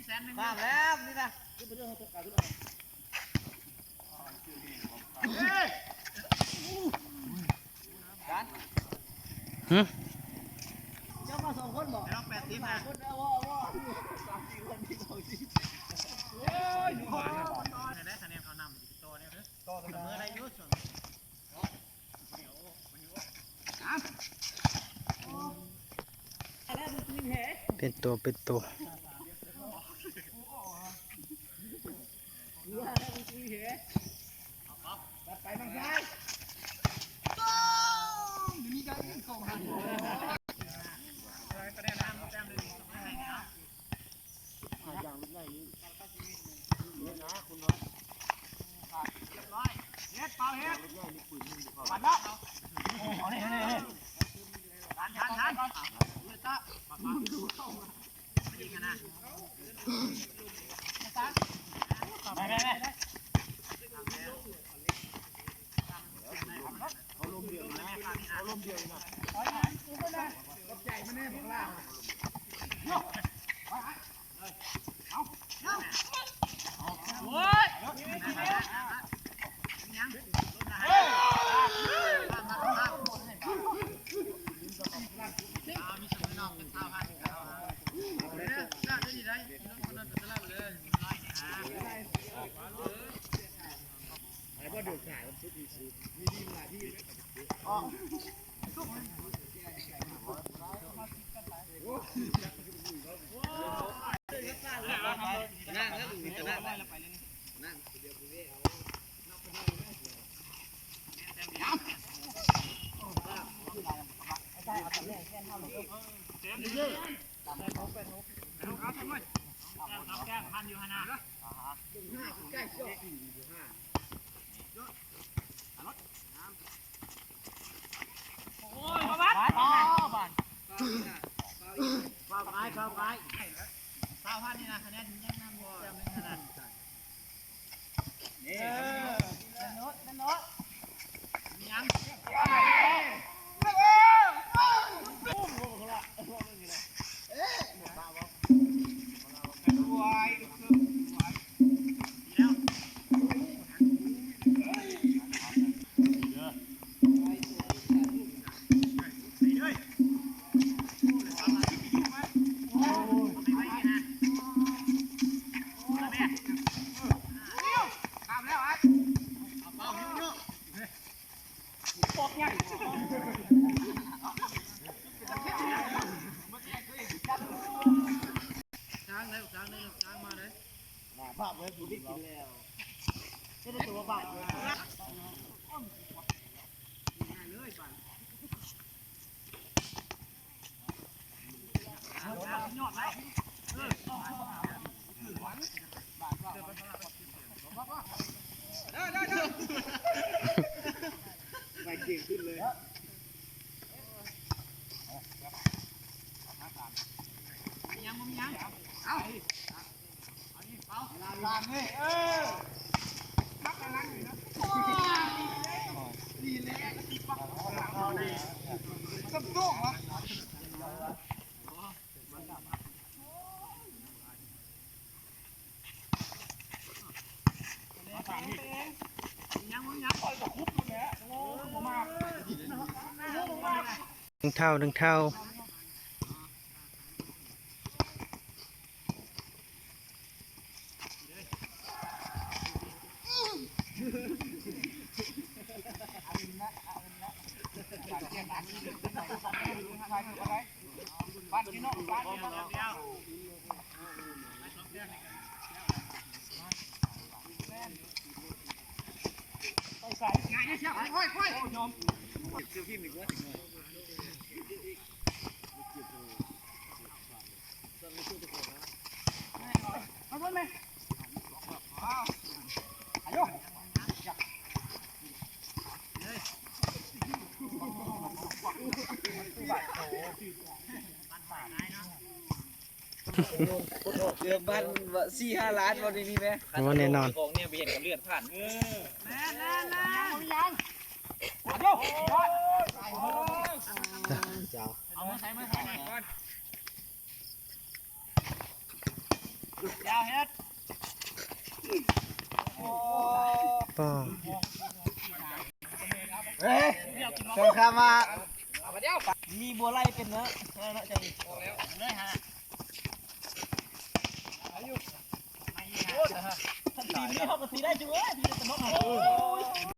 ข้ามแล้วนี่นะขึ้นไปเรื่องการขึ้นฮึเจ้ามา2 คนบอกเรา80นะคนเอาว่า3-4 คนที่2 ทีโอ้ยอยู่บ้านได้คะแนนเขานำโตเนี่ยโตเสมอได้ยุ่งส่วนเป็นตัวเป็นตัวไปทางซ้ายอยู่นี่ก็ยิงส่งหันก็ได้น้ำแต้มหนึ่งให้นะอย่างไรนี่เนี่ยนะคุณน้อยเรียบร้อยเฮ็ดเปล่าเฮ็ดปัดละเอาเนี่ยทันดูตาดูเข้ามาไม่ยิงกันนะไปเอาลมเดียวนะเอาลมเดียวนะรถใหญ่มาแน่ผมล่าโอ้ยยังมีสมุนนอกเป็นข้าวพันธุ์ได้ดีได้คนนั้นจะเล่าเลยไอ้พ่อดูขายมันชุดมีดีมาที่อ๋อนั่งแล้วดูจะนั่งได้แล้วไปเลยนั่งเดี๋ยวพี่เอานอกไปเลยแต้มเดียวได้เอาแต่แรกแค่เท่าไหร่เต็มเยอะเอาทำไมแก้มพันอยู่ฮะนะใกล้ช่วงโอ้ยบ้านบ้านเข้าไป3,000นี่นะคะแนนยังนำอยู่แต้มนึงขนาดนี่โน้ตยังภาพเลยดูดิกินแล้วจะได้ตัวบ้างเลยบ้านยอดไหมได้ไปเก่งขึ้นเลยยังเอาลางนี่นักอะไรนี่นะดีเลยตีปักเอาดิสับตุ้งเหรอยังต่อยกับคุบอยู่เนี่ยโอ้ผมมาดึงเท้าบ้านพี่น้องบ้านเดียวใส่งานเนี่ยเชียวค่อยยอมเชื่อพี่มีว่ามาบนไหมอายุเดือนบ้าน4-5 ล้านวันนี้ไหม วันแน่นอนของเนี่ยไปเห็นกับเลือดผ่านแม่ยังเอามาใส่ก่อน เอาเฮ็ด ป้า เฮ้ยเชิญข้ามามีบัวไล่เป็นเนื้อแล้วจะอีกเลยฮะทีมนี้เขาก็ตีได้จุ๊ยทีมจะมอง